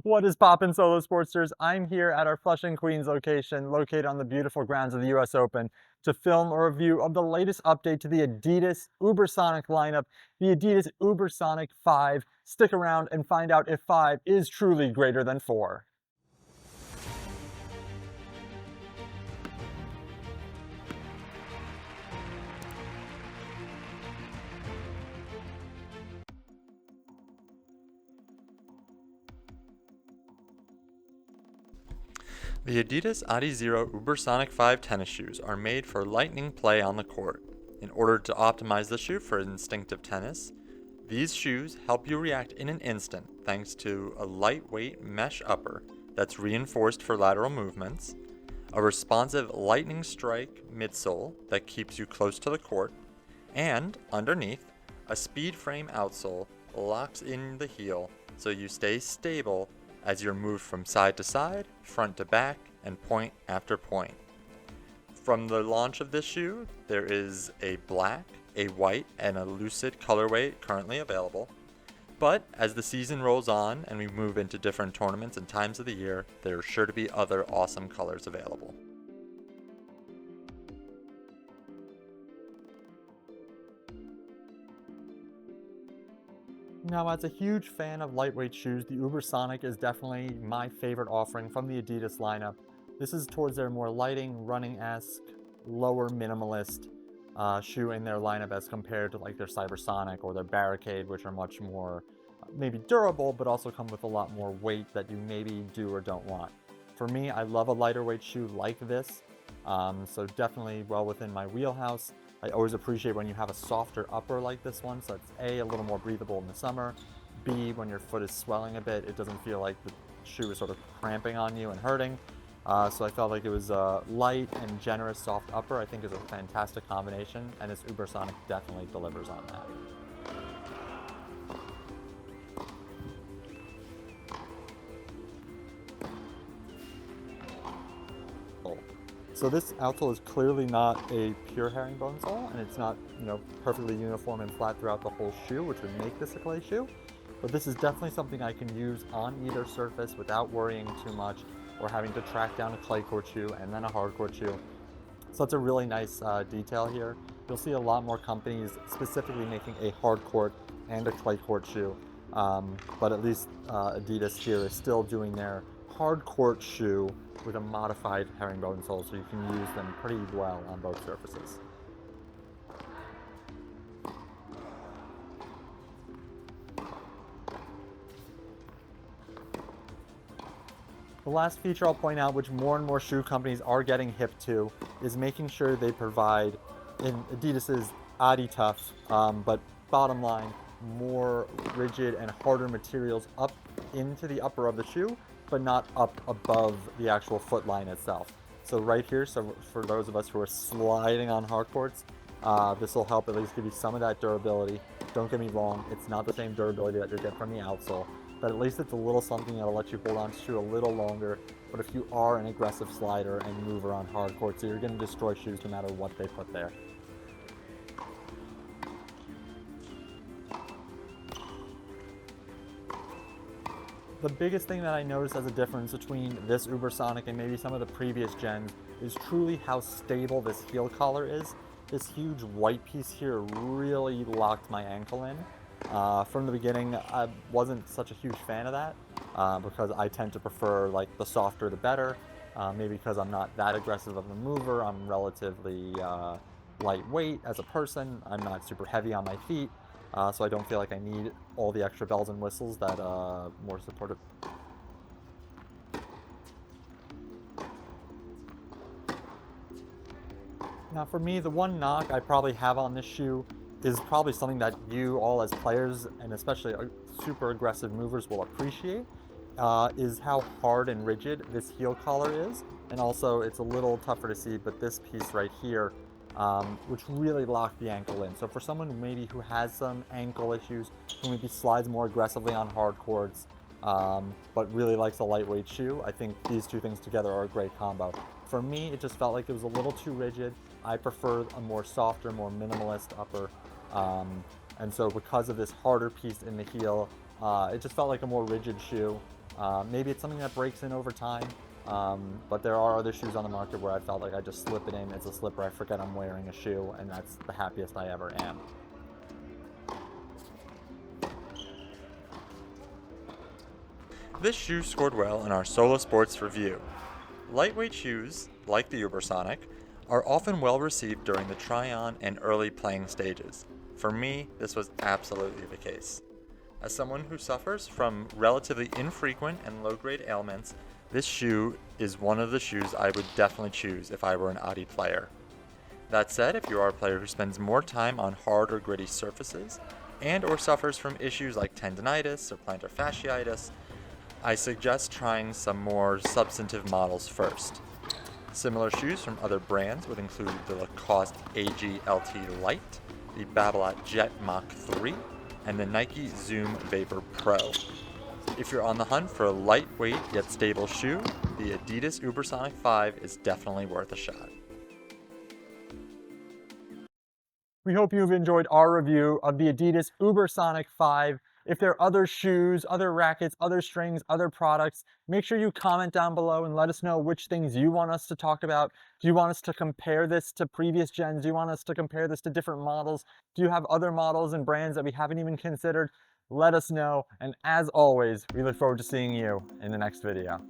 What is poppin', Solow Sportsters? I'm here at our Flushing, Queens location, located on the beautiful grounds of the US Open, to film a review of the latest update to the Adidas Ubersonic lineup, the Adidas Ubersonic 5. Stick around and find out if 5 is truly greater than 4. The Adidas Adizero Ubersonic 5 tennis shoes are made for lightning play on the court. In order to optimize the shoe for instinctive tennis, these shoes help you react in an instant thanks to a lightweight mesh upper that's reinforced for lateral movements, a responsive lightning strike midsole that keeps you close to the court, and underneath, a Speedframe outsole locks in the heel so you stay stable as you're moved from side to side, front to back, and point after point. From the launch of this shoe, there is a black, a white, and a lucid colorway currently available. But as the season rolls on and we move into different tournaments and times of the year, there are sure to be other awesome colors available. Now, as a huge fan of lightweight shoes, the Ubersonic is definitely my favorite offering from the Adidas lineup. This is towards their more lighting, running-esque, lower minimalist shoe in their lineup as compared to like their Cybersonic or their Barricade, which are much more maybe durable, but also come with a lot more weight that you maybe do or don't want. For me, I love a lighter weight shoe like this, so definitely well within my wheelhouse. I always appreciate when you have a softer upper like this one, so it's a little more breathable in the summer. B, when your foot is swelling a bit, it doesn't feel like the shoe is sort of cramping on you and hurting. So I felt like it was a light and generous soft upper. I think is a fantastic combination, and this Ubersonic definitely delivers on that. So this outsole is clearly not a pure herringbone sole, and it's not, perfectly uniform and flat throughout the whole shoe, which would make this a clay shoe. But this is definitely something I can use on either surface without worrying too much or having to track down a clay court shoe and then a hard court shoe. So it's a really nice detail here. You'll see a lot more companies specifically making a hard court and a clay court shoe, but at least Adidas here is still doing their hard court shoe with a modified herringbone sole, so you can use them pretty well on both surfaces. The last feature I'll point out, which more and more shoe companies are getting hip to, is making sure they provide, in Adidas's A.d.i.d.a.s, but bottom line, more rigid and harder materials up into the upper of the shoe, but not up above the actual foot line itself. So right here, so for those of us who are sliding on hard courts, this will help at least give you some of that durability. Don't get me wrong, it's not the same durability that you'll get from the outsole, but at least it's a little something that'll let you hold on to shoe a little longer. But if you are an aggressive slider and mover on hard courts, so you're going to destroy shoes no matter what they put there. The biggest thing that I noticed as a difference between this Ubersonic and maybe some of the previous gens is truly how stable this heel collar is. This huge white piece here really locked my ankle in. From the beginning, I wasn't such a huge fan of that because I tend to prefer like the softer the better. Maybe because I'm not that aggressive of a mover. I'm relatively lightweight as a person. I'm not super heavy on my feet. So I don't feel like I need all the extra bells and whistles that more supportive. Now for me, the one knock I probably have on this shoe is probably something that you all as players, and especially super aggressive movers, will appreciate, is how hard and rigid this heel collar is. And also it's a little tougher to see, but this piece right here, which really locked the ankle in. So for someone maybe who has some ankle issues, who maybe slides more aggressively on hard courts, but really likes a lightweight shoe, I think these two things together are a great combo. For me, it just felt like it was a little too rigid. I prefer a more softer, more minimalist upper. And so because of this harder piece in the heel, it just felt like a more rigid shoe. Maybe it's something that breaks in over time, but there are other shoes on the market where I felt like I just slip it in. It's a slipper. I forget I'm wearing a shoe, and that's the happiest I ever am. This shoe scored well in our Solow Sports review. Lightweight shoes, like the Ubersonic, are often well received during the try-on and early playing stages. For me, this was absolutely the case. As someone who suffers from relatively infrequent and low-grade ailments, this shoe is one of the shoes I would definitely choose if I were an Adi player. That said, if you are a player who spends more time on hard or gritty surfaces and or suffers from issues like tendonitis or plantar fasciitis, I suggest trying some more substantive models first. Similar shoes from other brands would include the Lacoste AG-LT Light, the Babolat Jet Mach 3, and the Nike Zoom Vapor Pro. If you're on the hunt for a lightweight yet stable shoe, the Adidas Ubersonic 5 is definitely worth a shot. We hope you've enjoyed our review of the Adidas Ubersonic 5. If there are other shoes, other rackets, other strings, other products, make sure you comment down below and let us know which things you want us to talk about. Do you want us to compare this to previous gens? Do you want us to compare this to different models? Do you have other models and brands that we haven't even considered? Let us know. And as always, we look forward to seeing you in the next video.